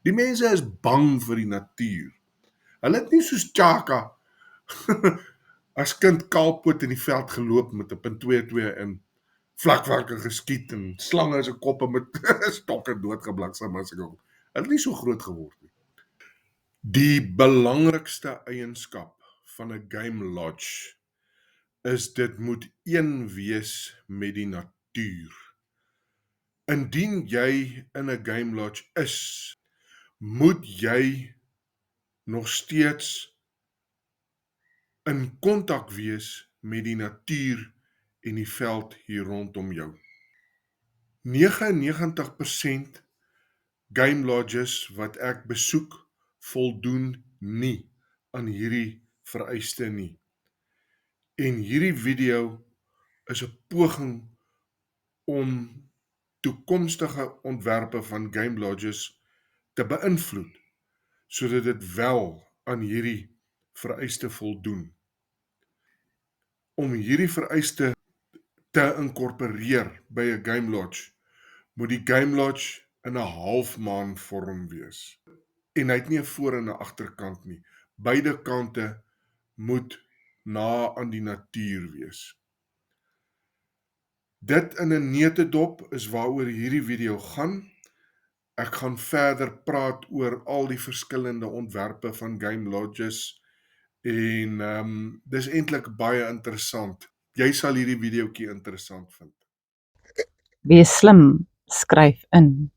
Die mense is bang vir die natuur. Hulle het nie soos Chaka as kind kaalpoot in die veld geloop met 'n .22 in vlakvarke geskiet en slange se koppe met stokke doodgeblaksem as ek ook. Hulle het nie so groot geword nie. Die belangrikste eienskap van 'n game lodge is dit moet een wees met die natuur. Indien jy in 'n game lodge is, moet jy nog steeds in kontak wees met die natuur en die veld hier rondom jou. 99% game lodges wat ek besoek voldoen nie aan hierdie vereiste nie. En hierdie video is 'n poging om toekomstige ontwerpe van game lodges te beïnvloed sodat dit wel aan hierdie vereiste voldoen. Om hierdie vereiste te inkorporeer by 'n game lodge, moet die game lodge in 'n halfmaan vorm wees. En hy het nie 'n voor en 'n agterkant nie. Beide kante moet na aan die natuur wees. Dit in 'n neutedop is waaroor hierdie video gaan. Ek gaan verder praat oor al die verskillende ontwerpe van game lodges en dis eintlik baie interessant. Jy sal hierdie videoetjie interessant vind. Wees slim, skryf in.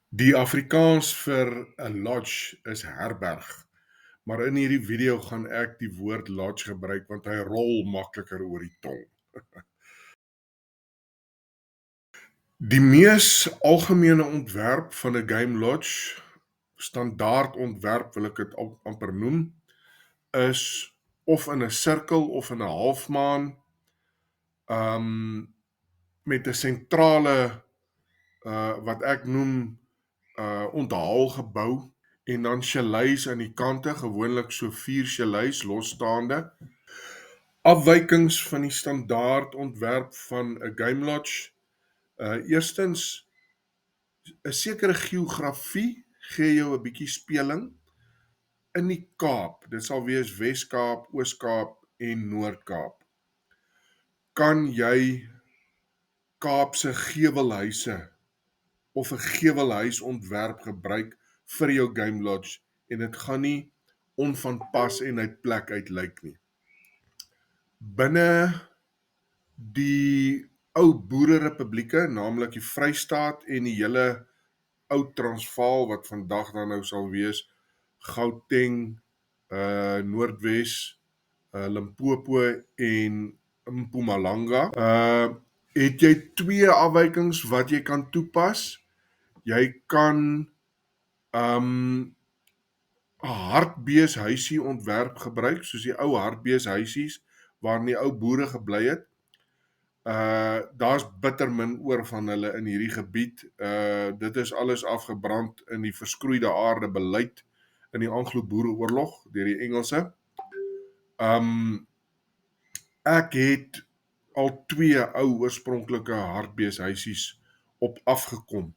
Die Afrikaans vir 'n lodge is herberg. Maar in hierdie video gaan ek die woord lodge gebruik want hy rol makliker oor die tong. Die mees algemene ontwerp van 'n game lodge, standaard ontwerp wil ek dit amper noem, is of in 'n sirkel of in 'n halfmaan, met 'n sentrale wat ek noem onthaalgebou en dan chalets aan die kante, gewoonlik so 4 chalets losstaande. Afwykings van die standaard ontwerp van 'n game lodge. Eerstens, 'n sekere geografie gee jou 'n bietjie speling in die Kaap. Dit sal wees Wes-Kaap, Oos-Kaap en Noord-Kaap. Kan jy Kaapse gewelhuise of 'n gewelhuisontwerp gebruik vir jou game lodge en dit gaan nie onvanpas en uit plek uit lyk nie. Binne die ou boererepublieke, naamlik die Vrystaat en die hele ou Transvaal wat vandag dan nou sal wees Gauteng, Noordwes, Limpopo en Mpumalanga. Het jy 2 afwykings wat jy kan toepas. Jy kan 'n hartbeeshuisie ontwerp gebruik, soos die ou hartbeeshuisies waarin die ou boere gebly het. Daar's bitter min oor van hulle in hierdie gebied. Dit is alles afgebrand in die verskroeide aarde beleid in die Anglo-Boereoorlog deur die Engelse. Ek het al 2 ou oorspronklike hartbeeshuisies op afgekom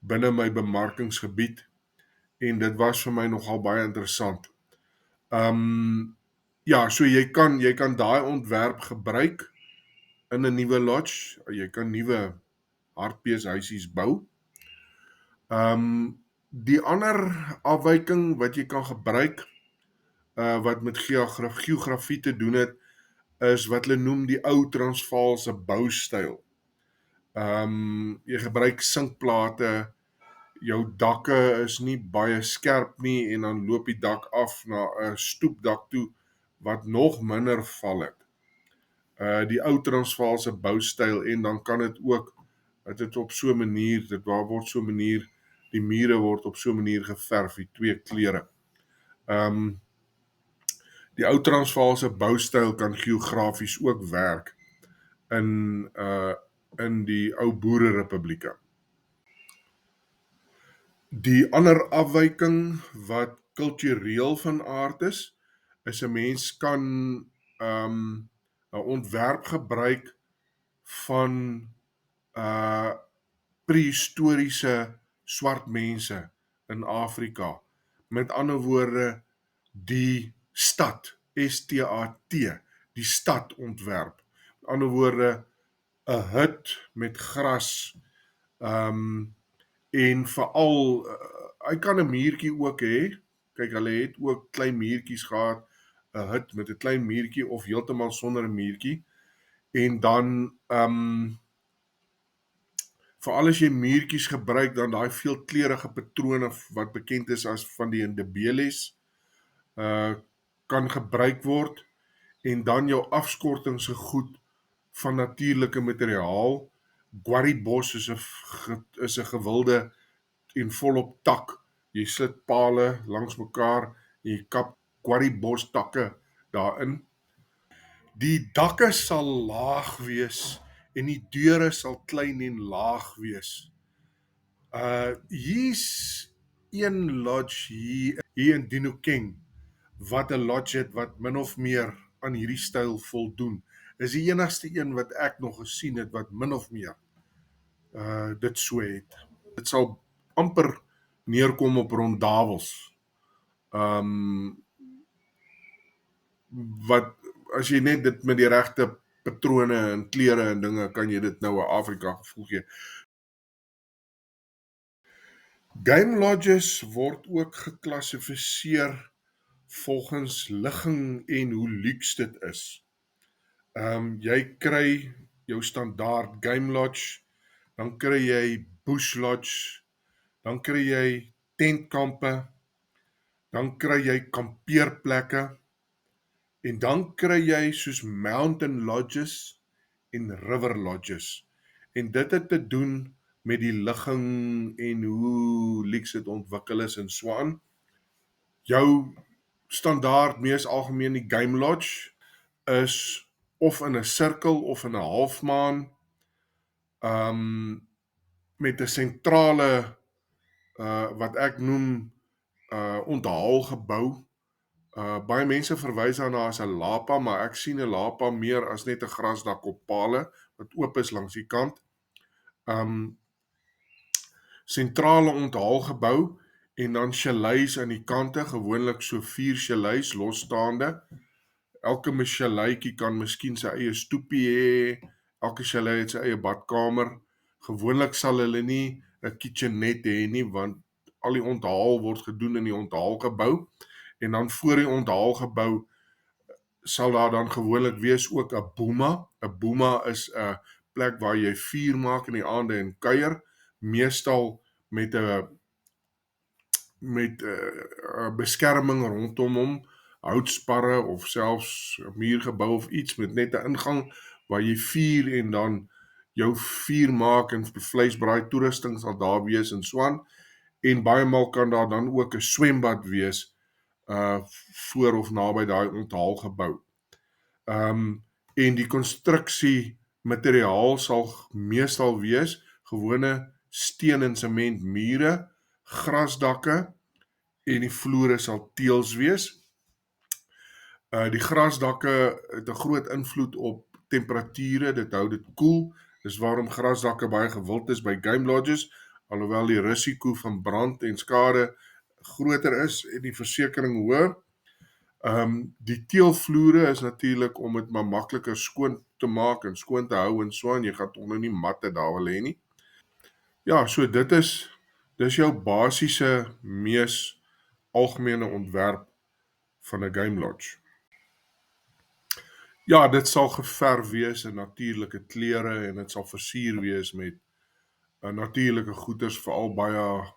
binne my bemarkingsgebied en dit was vir my nogal baie interessant. Ja, so jy kan daai ontwerp gebruik in 'n nuwe lodge. Jy kan nuwe hartbeeshuisies bou. Die ander afwyking wat jy kan gebruik wat met geografie te doen het, is wat hulle noem die ou Transvaalse boustyl. Jy gebruik sinkplate, jou dakke is nie baie skerp nie en dan loop die dak af na 'n stoepdak toe wat nog minder val het. Die ou Transvaalse boustyl en dan kan dit ook dit op so 'n manier, die mure word op so 'n manier geverf, die 2 kleure. Die ou Transvaalse boustyl kan geografies ook werk in die ou boererepublieke. Die ander afwyking wat kultureel van aard is 'n mens kan 'n ontwerp gebruik van prehistoriese swart mense in Afrika. Met ander woorde, die stad, STAT, die stad ontwerp. Met ander woorde, 'n hut met gras, en veral, hy kan 'n muurtjie ook hê. Kyk, hulle het ook klein muurtjies gehad, 'n hut met 'n klein muurtjie of heeltemal sonder 'n muurtjie. En dan, veral as jy muurtjies gebruik, dan daai veelkleurige patrone wat bekend is as van die Ndebeles, kan gebruik word, en dan jou afskortings se goed van natuurlike materiaal. Guaribos is 'n gewilde en volop tak. Jy sit pale langs mekaar en jy kap Guaribos takke daarin. Die dakke sal laag wees en die deure sal klein en laag wees. Hier's een lodge hier in Dinokeng wat 'n lodge het wat min of meer aan hierdie styl voldoen. Is die enigste een wat ek nog gesien het wat min of meer dit so het. Dit sal amper neerkom op rondavels. Wat as jy net dit met die regte patrone en kleure en dinge, kan jy dit nou 'n Afrika gevoel gee. Game lodges word ook geklassifiseer volgens ligging en hoe luks dit is. Jy kry jou standaard game lodge, dan kry jy bush lodge, dan kry jy tentkampe, dan kry jy kampeerplekke, en dan kry jy soos mountain lodges en river lodges. En dit het te doen met die ligging en hoe luks dit ontwikkel is en so aan. Jou standaard mees algemeen die game lodge is of in 'n sirkel of in 'n halfmaan, met 'n sentrale wat ek noem onthaalgebou. Baie mense verwys daarna as 'n lapa, maar ek sien 'n lapa meer as net 'n grasdak op pale wat oop is langs die kant. Sentrale onthaalgebou en dan chalets aan die kante, gewoonlik so 4 chalets losstaande. Elke chaleitjie kan miskien sy eie stoepie hê, elke chalet het sy eie badkamer. Gewoonlik sal hulle nie 'n kitchenette hê nie, want al die onthaal word gedoen in die onthaalgebou. En dan voor die onthaalgebou sal daar dan gewoonlik wees ook 'n booma. 'n Booma is 'n plek waar jy vuur maak in die aande en kuier, meestal met 'n beskerming rondom hom, houtsparre of selfs 'n muurgebou of iets met net 'n ingang waar jy vuur en dan jou vuur maak en vleisbraai toerusting sal daar wees en so aan. En baie maal kan daar dan ook 'n swembad wees voor of naby daai onthaalgebou. En die konstruksie materiaal sal meestal wees gewone steen en sement mure, grasdakke, en die vloere sal teëls wees. Die grasdakke het 'n groot invloed op temperature, dit hou dit koel. Dis waarom grasdakke baie gewild is by game lodges, alhoewel die risiko van brand en skade groter is en die versekering hoër. Die teelvloere is natuurlik om dit maar makliker skoon te maak en skoon te hou en so aan. Jy gaan tog nou nie matte daar wil hê nie. Ja, so dis jou basiese mees algemene ontwerp van 'n game lodge. Ja, dit sal geverf wees in natuurlike kleure en dit sal versier wees met natuurlike goeders, veral baie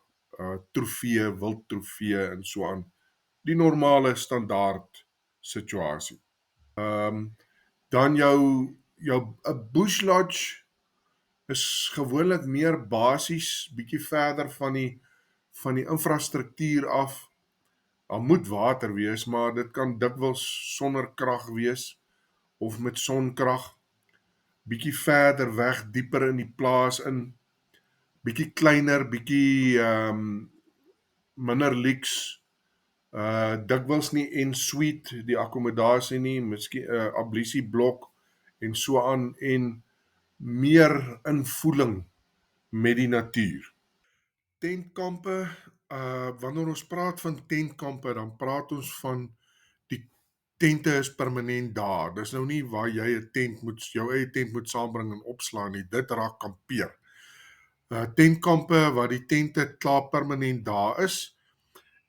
trofee, wildtrofee en so aan. Die normale standaard situasie. Dan jou 'n bush lodge is gewoonlik meer basies, bietjie verder van die infrastruktuur af. Daar moet water wees, maar dit kan dikwels sonder krag wees of met sonkrag. Bietjie verder weg, dieper in die plaas in, bietjie kleiner, bietjie minder luks. Dikwels nie en suite die akkommodasie nie, miskien 'n ablisieblok en so aan, en meer in voeling met die natuur. Tentkampe, wanneer ons praat van tentkampe, dan praat ons van die tente is permanent daar. Dis nou nie waar jy jou eie tent moet saambring en opslaan nie. Dit raak kampeer. Tentkampe waar die tente klaar permanent daar is,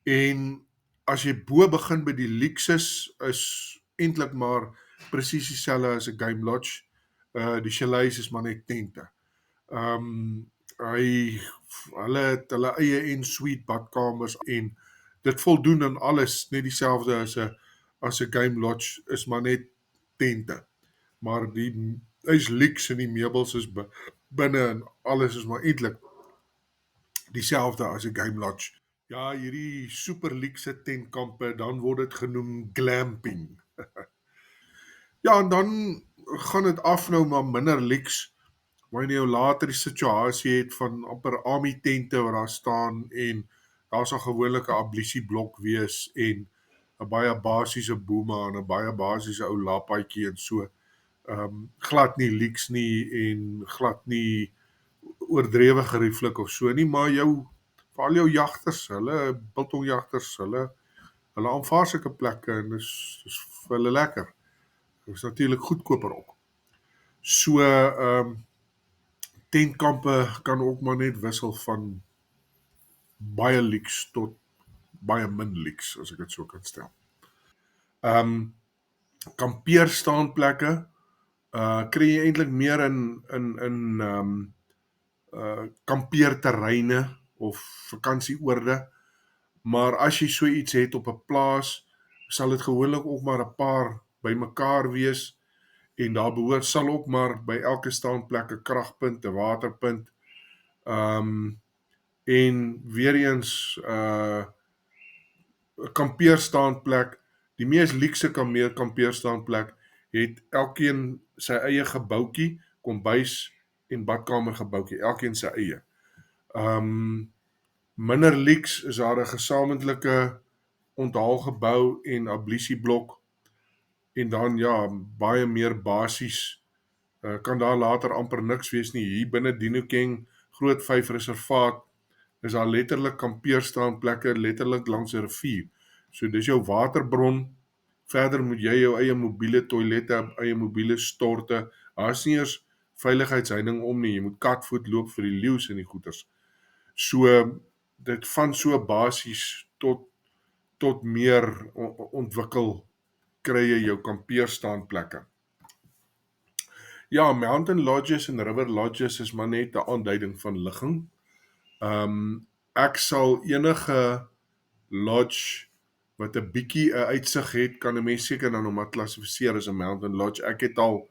en as jy bo begin by die luukses, is eintlik maar presies dieselfde as 'n game lodge. Die chalets is maar net tente. Hulle het hulle eie en-suite badkamers en dit voldoen aan alles, net dieselfde as 'n game lodge, is maar net tente. Maar die is luks en die meubels is binne en alles is maar eintlik dieselfde as 'n game lodge. Ja, hierdie super luukse tentkampe, dan word dit genoem glamping. Ja, en dan gaan dit af nou maar minder luks, wanneer jy later die situasie het van amper army tente wat daar staan en daar sal gewoonlik 'n ablisieblok wees en 'n baie basiese booma en 'n baie basiese ou lapaadjie en so. Glad nie luks nie en glad nie oordrewe gerieflik of so nie, maar vir al jou jagters, hulle biltongjagters, hulle aanvaar sulke plekke en dis vir hulle lekker. Dis natuurlik goedkoper ook. So tentkampe kan ook maar net wissel van baie luks tot baie min luks, as ek dit so kan stel. Kampeerstaanplekke kry jy eintlik meer in kampeerterreine of vakansieoorde, maar as jy so iets het op 'n plaas, sal dit gewoonlik ook maar 'n paar bymekaar wees, en daar behoort sal ook maar by elke staanplek 'n kragpunt, 'n waterpunt, en weer eens 'n kampeerstaanplek. Die mees luukse kampeerstaanplek het elkeen sy eie gebouetjie, kombuis en badkamer gebouetjie, elkeen sy eie. Minder luks is daar 'n gesamentlike onthaalgebou en ablisieblok, en dan ja, baie meer basies, kan daar later amper niks wees nie. Hier binne Dinokeng Groot Vyf Reservaat is daar letterlik kampeerstaanplekke letterlik langs 'n rivier. So dis jou waterbron. Verder moet jy jou eie mobiele toilette, eie mobiele storte. Daar's nie eers veiligheidsheining om nie. Jy moet katvoet loop vir die leeu's en die goeters. So dit van so basies tot meer ontwikkel kry jy jou kampeerstaanplekke. Ja, mountain lodges en river lodges is maar net 'n aanduiding van ligging. Ek sal enige lodge wat 'n bietjie 'n uitsig het, kan 'n mens seker dan nog maar klassifiseer as 'n mountain lodge. Ek het al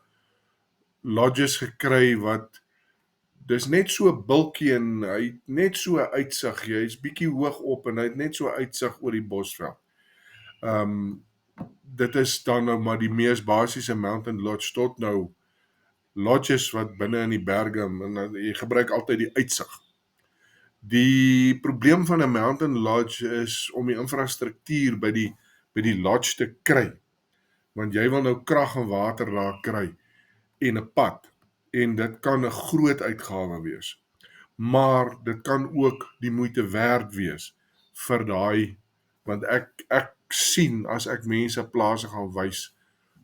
lodges gekry wat dis net so bultjie en hy het net so 'n uitsig. Hy is bietjie hoog op en hy het net so 'n uitsig oor die bosveld. Dit is dan nou maar die mees basiese mountain lodge tot nou lodges wat binne in die berge, en jy gebruik altyd die uitsig. Die probleem van 'n mountain lodge is om die infrastruktuur by die lodge te kry, want jy wil nou krag en water daar kry en 'n pad, en dit kan 'n groot uitgawe wees, maar dit kan ook die moeite werd wees vir daai, want ek sien as ek mense plase gaan wys,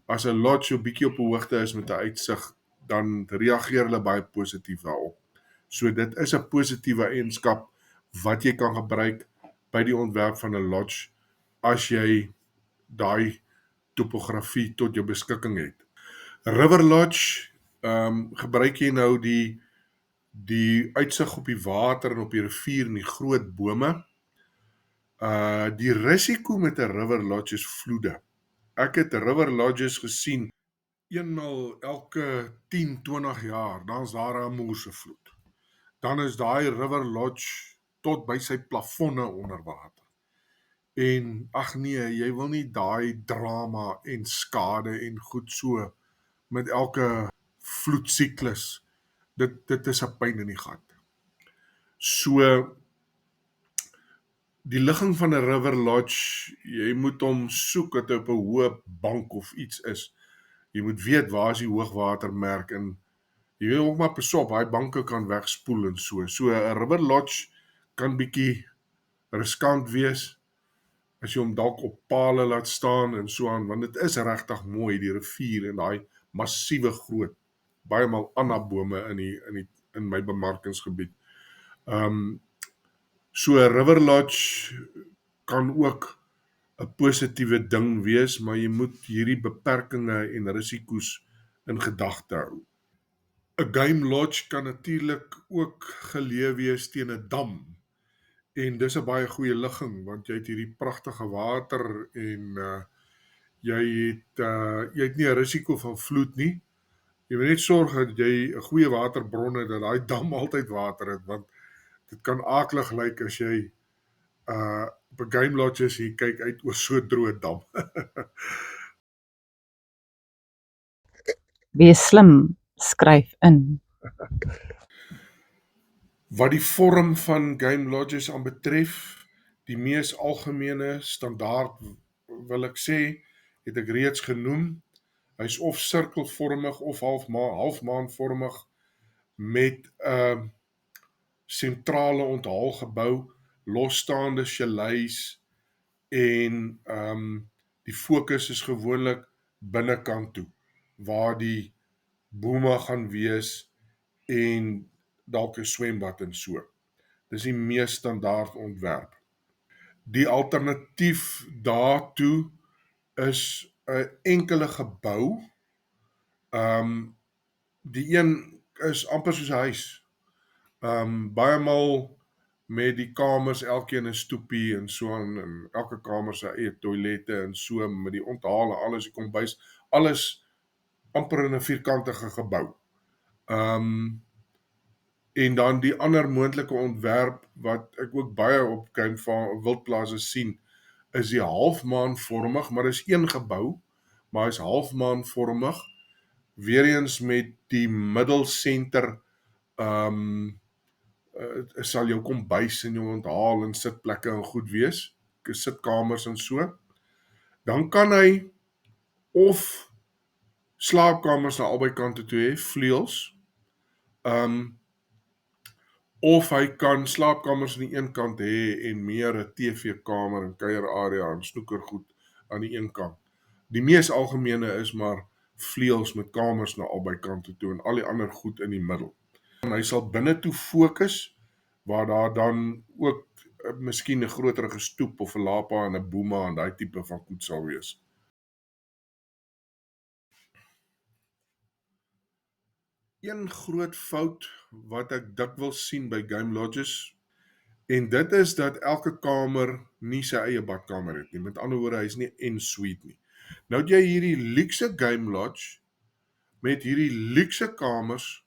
as 'n lodge so bietjie op 'n hoogte is met 'n uitsig, dan reageer hulle baie positief daarop. So dit is 'n positiewe eienskap wat jy kan gebruik by die ontwerp van 'n lodge as jy daai topografie tot jou beskikking het. River lodge, gebruik jy nou die uitsig op die water en op die rivier en die groot bome. Die risiko met 'n river lodge is vloede. Ek het river lodges gesien, eenmal elke 10-20 jaar, dan's daar 'n moersevloed. Dan is daai river lodge tot by sy plafonne onder water. En ag nee, jy wil nie daai drama en skade en goed so met elke vloedsiklus. Dit is 'n pyn in die gat. So die ligging van 'n river lodge, jy moet hom soek dat hy op 'n hoë bank of iets is. Jy moet weet waar is die hoogwatermerk, en jy weet ook maar pas op, daai banke kan wegspoel en so. So 'n river lodge kan bietjie riskant wees as jy hom dalk op pale laat staan en so aan, want dit is regtig mooi, die rivier en daai massiewe groot, baie maal annabome in my bemarkingsgebied. So 'n river lodge kan ook 'n positiewe ding wees, maar jy moet hierdie beperkings en risiko's in gedagte hou. 'n Game lodge kan natuurlik ook geleë wees teen 'n dam. En dis 'n baie goeie ligging want jy het hierdie pragtige water en jy het nie 'n risiko van vloed nie. Jy moet net sorg dat jy 'n goeie waterbron het, dat daai dam altyd water het, want dit kan aaklig lyk as jy op 'n game lodge is, jy kyk uit oor so 'n droë dam. Wees slim, skryf in. Wat die vorm van game lodges aanbetref, die mees algemene standaard wil ek sê, het ek reeds genoem. Hy's of sirkelvormig of halfmaanvormig met 'n sentrale onthaalgebou, losstaande chalets en die fokus is gewoonlik binnekant toe waar die bome gaan wees en dalk 'n swembad en so. Dis die mees standaard ontwerp. Die alternatief daartoe is 'n enkele gebou. Die een is amper soos 'n huis. Baie maal met die kamers, elkeen 'n stoepie en so aan, en elke kamer sy eie toilette en so met die onthale, alles, die kombuis, alles amper in 'n vierkantige gebou. En dan die ander moontlike ontwerp wat ek ook baie op wildplase sien, is die halfmaanvormig, maar dis een gebou, maar hy's halfmaanvormig, weer eens met die middelsenter sal jou kombuis en jou onthaal en sitplekke en goed wees, sitkamers en so. Dan kan hy of slaapkamers na albei kante toe hê, vleuels, of hy kan slaapkamers aan die een kant hê en meer 'n TV-kamer en kuierarea en snoekergoed aan die een kant. Die mees algemene is maar vleuels met kamers na albei kante toe en al die ander goed in die middel. En hy sal binne toe fokus waar daar dan ook miskien 'n groterige stoep of 'n lapa en 'n boema en daai tipe van goed sal wees. Een groot fout wat ek dikwels sien by game lodges, en dit is dat elke kamer nie sy eie badkamer het nie. Met ander woorde, hy's nie en suite nie. Nou het jy hierdie luukse game lodge met hierdie luukse kamers.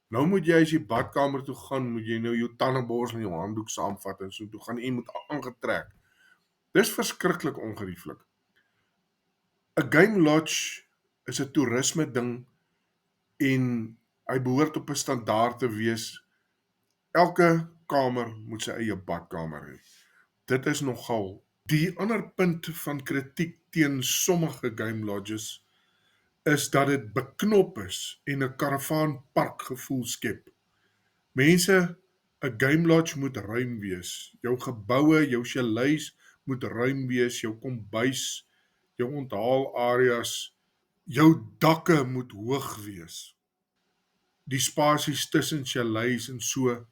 Nou moet jy as jy badkamer toe gaan, moet jy nou jou tandeborsel en jou handdoek saamvat en so toe gaan en moet aangetrek. Dis verskriklik ongerieflik. 'n Game lodge is 'n toerisme ding en hy behoort op 'n standaard te wees. Elke kamer moet sy eie badkamer hê. Dit is nogal. Die ander punt van kritiek teen sommige game lodges is dat dit beknop is en 'n karavaanpark gevoel skep. Mense, 'n game lodge moet ruim wees. Jou geboue, jou chalets moet ruim wees, jou kombuis, jou onthaalareas, jou dakke moet hoog wees. Die spasies tussen chalets en so,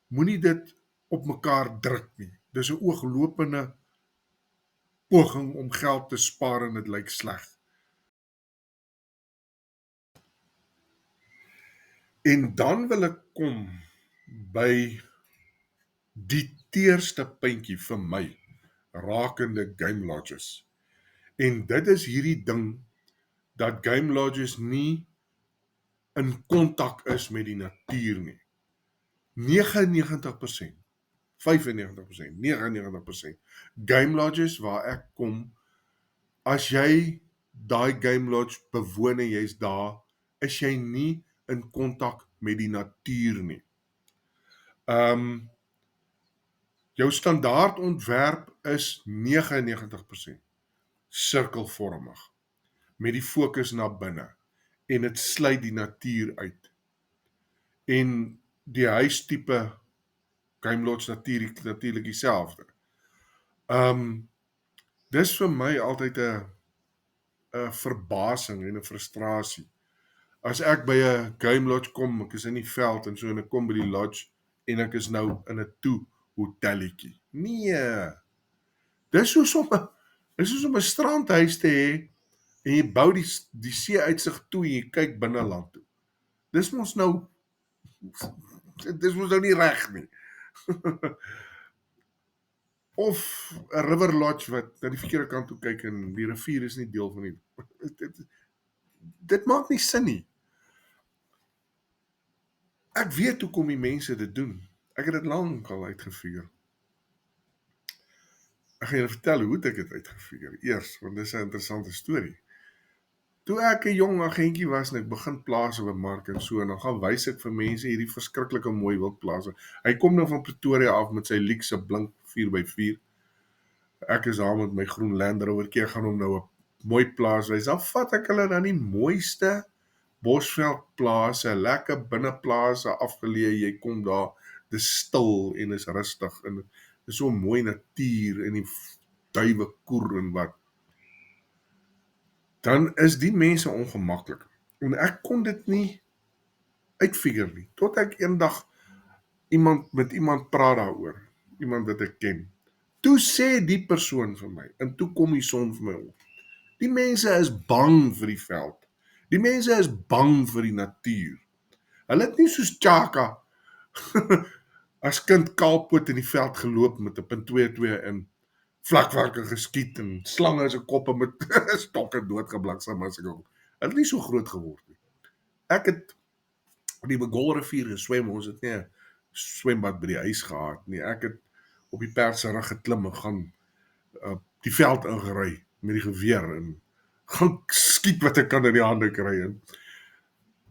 moenie dit op mekaar druk nie. Dis 'n ooglopende poging om geld te spaar en dit lyk sleg. En dan wil ek kom by die teerste puntjie vir my rakende game lodges. En dit is hierdie ding dat game lodges nie in kontak is met die natuur nie. 99%, 95%, 99% game lodges waar ek kom, as jy daai game lodge bewoon en jy's daar, is jy nie in kontak met die natuur nie. Jou standaard ontwerp is 99% sirkelvormig met die fokus na binne en dit sluit die natuur uit. en die huistipe Game Lodge natuurlik dieselfde. Dis vir my altyd 'n verbasing en 'n frustrasie. As ek by 'n Game Lodge kom, ek is in die veld en so en ek kom by die lodge en ek is nou in 'n hotelletjie. Nee, dis soos om 'n strandhuis te hê en jy bou die see-uitsig toe en jy kyk binneland toe. Dis mos nou nie reg nie. Of 'n river lodge wat na die verkeerde kant toe kyk en die rivier is nie deel van die dit maak nie sin nie. Ek weet hoekom die mense dit doen. Ek het dit lank al uitgefigure. Ek gaan julle vertel hoe ek dit uitgefigure eers, want dis 'n interessante storie. Toe ek 'n jong agentjie was en ek begin plase bemark en so, en dan gaan wys ek vir mense hierdie verskriklike mooi wildplase. Hy kom nou van Pretoria af met sy luukse blink 4x4. Ek is daar met my groen Land Rovertjie, gaan hom nou 'n mooi plaas wys. Dan vat ek hulle na die mooiste bosveldplase, lekker binneplase afgeleë. Jy kom daar, dis stil en is rustig en dis so mooi natuur en die duwe koer en wat. Dan is die mense ongemaklik. En ek kon dit nie uitfigure nie. Tot ek eendag met iemand praat daaroor, iemand wat ek ken. Toe sê die persoon vir my, en toe kom die son vir my op. Die mense is bang vir die veld. Die mense is bang vir die natuur. Hulle het nie soos Chaka as kind kaalpoot in die veld geloop met 'n .22 in vlakvarke geskiet en slange se koppe met stokke doodgebliksem as ek al. Hulle het nie so groot geword nie. Ek het die Begolrivier geswem, ons het nie 'n swembad by die huis gehad nie. Ek het op die Perse rug geklim en gaan die veld ingery met die geweer en gaan skiet wat ek kan in die hande kry. En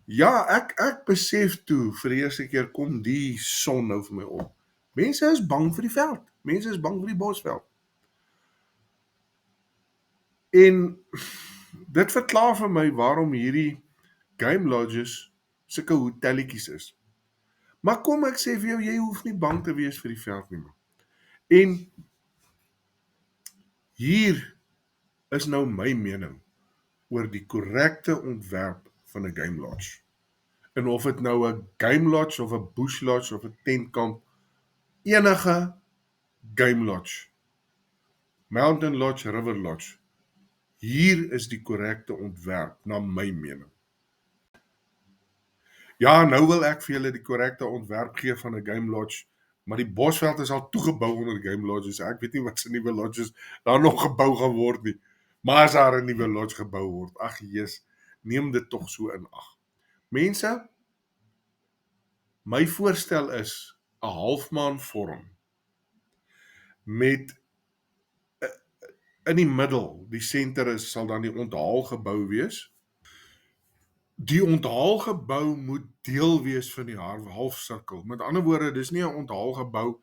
ja, ek besef toe vir die eerste keer kom die son nou vir my op. Mense is bang vir die veld. Mense is bang vir die bosveld. En dit verklaar vir my waarom hierdie game lodges sulke hotelletjies is. Maar kom ek sê vir jou, jy hoef nie bang te wees vir die veld nie. En hier is nou my mening oor die korrekte ontwerp van 'n game lodge. En of dit nou 'n game lodge of 'n bush lodge of 'n tentkamp, enige game lodge, mountain lodge, river lodge, hier is die korrekte ontwerp na my mening. Ja, nou wil ek vir julle die korrekte ontwerp gee van 'n game lodge, maar die bosveld is al toegebou onder game lodges. Ek weet nie wat se nuwe lodges daar nog gebou gaan word nie. Maar as daar 'n nuwe lodge gebou word, ag Jesus, neem dit tog so in ag. Mense, my voorstel is 'n halfmaan vorm met in die middel, die senter sal dan die onthaalgebou wees. Die onthaalgebou moet deel wees van die halfsirkel. Met ander woorde, dis nie 'n onthaalgebou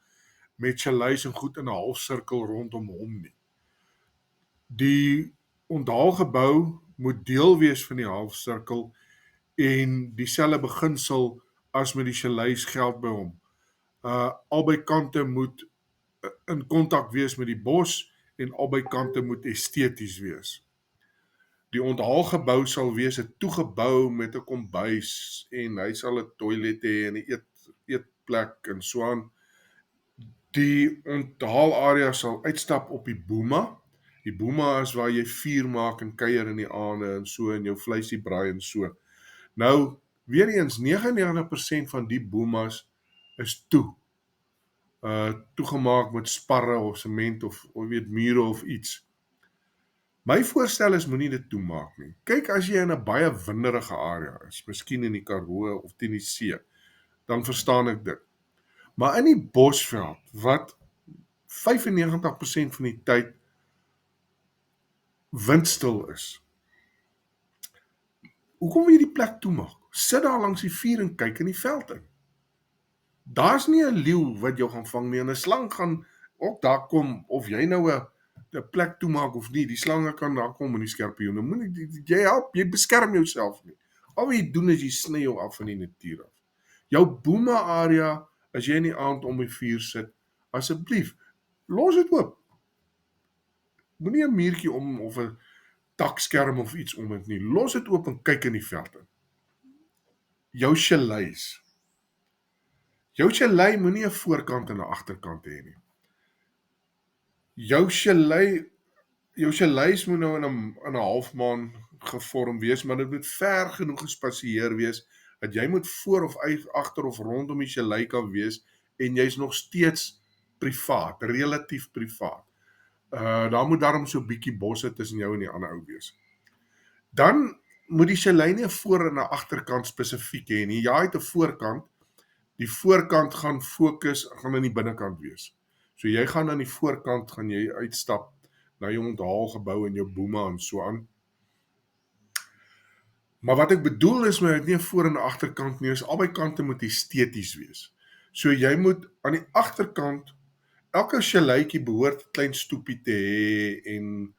met chalets en goed in 'n halfsirkel rondom hom nie. Die onthaalgebou moet deel wees van die halfsirkel en dieselfde beginsel as met die chalets geld by hom. Albei kante moet in kontak wees met die bos en albei kante moet esteties wees. Die onthaalgebou sal wees 'n toegebou met 'n kombuis en hy sal 'n toilet hê en 'n eetplek en so aan. Die onthaalarea sal uitstap op die booma. Die booma is waar jy vuur maak en kuier in die aande en so en jou vleisie braai en so. Nou, weer eens 99% van die boomas is toegemaak met sparre of sement of weet mure of iets. My voorstel is moenie dit toemaak nie. Kyk, as jy in 'n baie winderige area is, miskien in die Karoo of teen die see, dan verstaan ek dit. Maar in die bosveld wat 95% van die tyd windstil is. Hoekom wil jy die plek toemaak? Sit daar langs die vuur en kyk in die veld in. Daar's nie 'n leeu wat jou gaan vang nie en 'n slang gaan ook daar kom of jy nou 'n plek toemaak of nie. Die slange kan daar kom en die skorpioene. Moenie jy help, jy beskerm jouself nie. Al wat jy doen is jy sny jou af van die natuur af. Jou boema area, as jy in die aand om die vuur sit, asseblief, los dit oop. Moenie 'n muurtjie om of 'n takskerm of iets om dit nie. Los dit oop en kyk in die veld in. Jou chaleis. Jou chalei moenie 'n voorkant en 'n agterkant hê nie. Jou chaleis moet nou in 'n halfmaan gevorm wees, maar dit moet ver genoeg gespasieer wees dat jy moet voor of agter of rondom die chalei kan wees en jy's nog steeds privaat, relatief privaat. Daar moet daarom so 'n bietjie bosse tussen jou en die ander ou wees. Dan moet die chalei nie 'n voor en 'n agterkant spesifiek hê nie. Ja, het 'n voorkant. Die voorkant gaan in die binnekant wees. So jy gaan aan die voorkant gaan jy uitstap na jou onthaalgebou en jou boema en so aan. Maar wat ek bedoel is met nie 'n voor en 'n agterkant nie, is albei kante moet esteties wees. So jy moet aan die agterkant, elke chaleitjie behoort 'n klein stoepie te hê en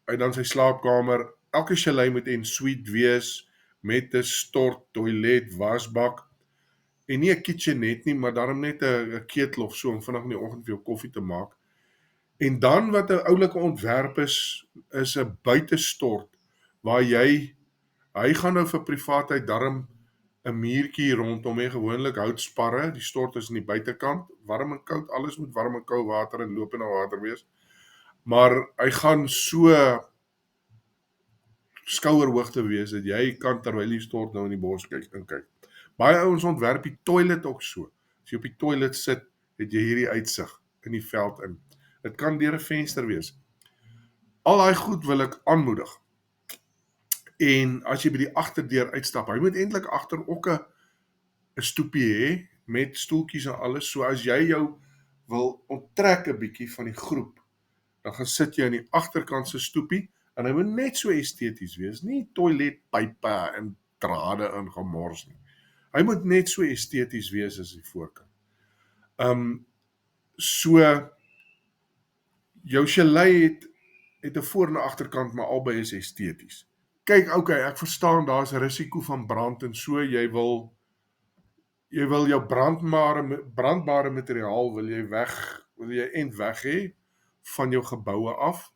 en dan sy slaapkamer. Elke chalei moet en suite wees met 'n stort, toilet, wasbak en nie 'n kitchenette nie, maar daarom net 'n ketel of so om vinnig in die oggend vir jou koffie te maak. En dan wat 'n oulike ontwerp is 'n buitestort waar hy gaan nou vir privaatheid darm 'n muurtjie rondom hê, gewoonlik houtsparre. Die stort is aan die buitekant, warm en koud, alles moet warm en koud water en lopende water wees. Maar hy gaan so skouerhoogte wees dat jy kan terwyl die stort nou in die bos kyk. Baie ouens ontwerp die toilet ook so. As jy op die toilet sit, het jy hierdie uitsig in die veld in. Dit kan deur 'n venster wees. Al daai goed wil ek aanmoedig. En as jy by die agterdeur uitstap, hy moet eintlik agter ook 'n stoepie hê met stoeltjies en alles. So as jy jou wil onttrek 'n bietjie van die groep, dan gaan sit jy aan die agterkant se stoepie en hy moet net so esteties wees, nie toiletpype en drade in gemors nie. Hy moet net so esteties wees as die voorkant. So jou chalei het 'n voor en 'n agterkant, maar albei is esteties. Kyk, okay, ek verstaan daar's 'n risiko van brand en so jy wil jou brandbare materiaal wil jy end weg hê van jou geboue af.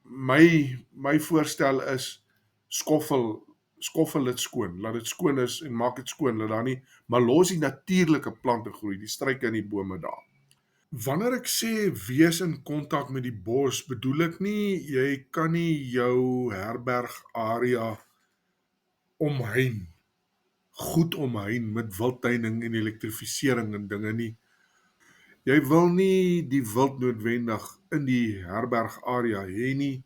My voorstel is skoffel dit skoon, laat dit skoon is en maak dit skoon, laat daar nie, maar los die natuurlike plante groei, die struike en die bome daar. Wanneer ek sê wees in kontak met die bos, bedoel ek nie, jy kan nie jou herberg area goed omhein met wildtuining en elektrifisering en dinge nie. Jy wil nie die wild noodwendig in die herberg area hê nie,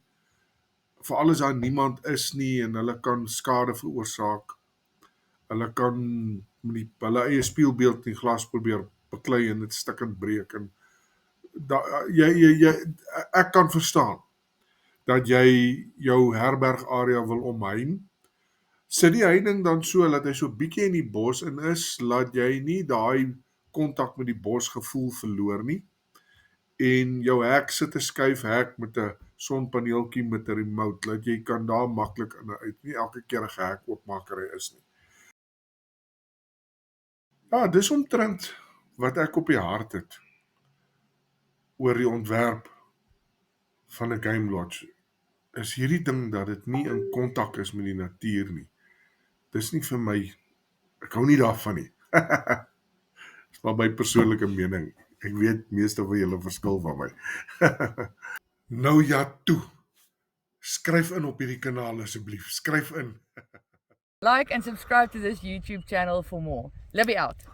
veral as daar niemand is nie en hulle kan skade veroorsaak. Hulle kan met hulle eie spieelbeeld in die glas probeer beklei en dit stukkend breek en ek kan verstaan dat jy jou herberg area wil omhein. Sit die heining dan so dat hy so bietjie in die bos in is, laat jy nie daai kontak met die bos gevoel verloor nie. En jou hek sit 'n skuif hek met 'n sonpaneeltjie met 'n remote, laat jy kan daar maklik in en uit, nie elke keer 'n gehek oopmakery is nie. Ja, dis omtrent wat ek op die hart het oor die ontwerp van 'n game lodge. Is hierdie ding dat dit nie in kontak is met die natuur nie. Dis nie vir my, ek hou nie daarvan nie. Dis maar my persoonlike mening. Ek weet meeste van julle verskil van my. Nou ja, toe. Skryf in op hierdie kanaal asseblief. Skryf in. Like and subscribe to this YouTube channel for more. Libby out.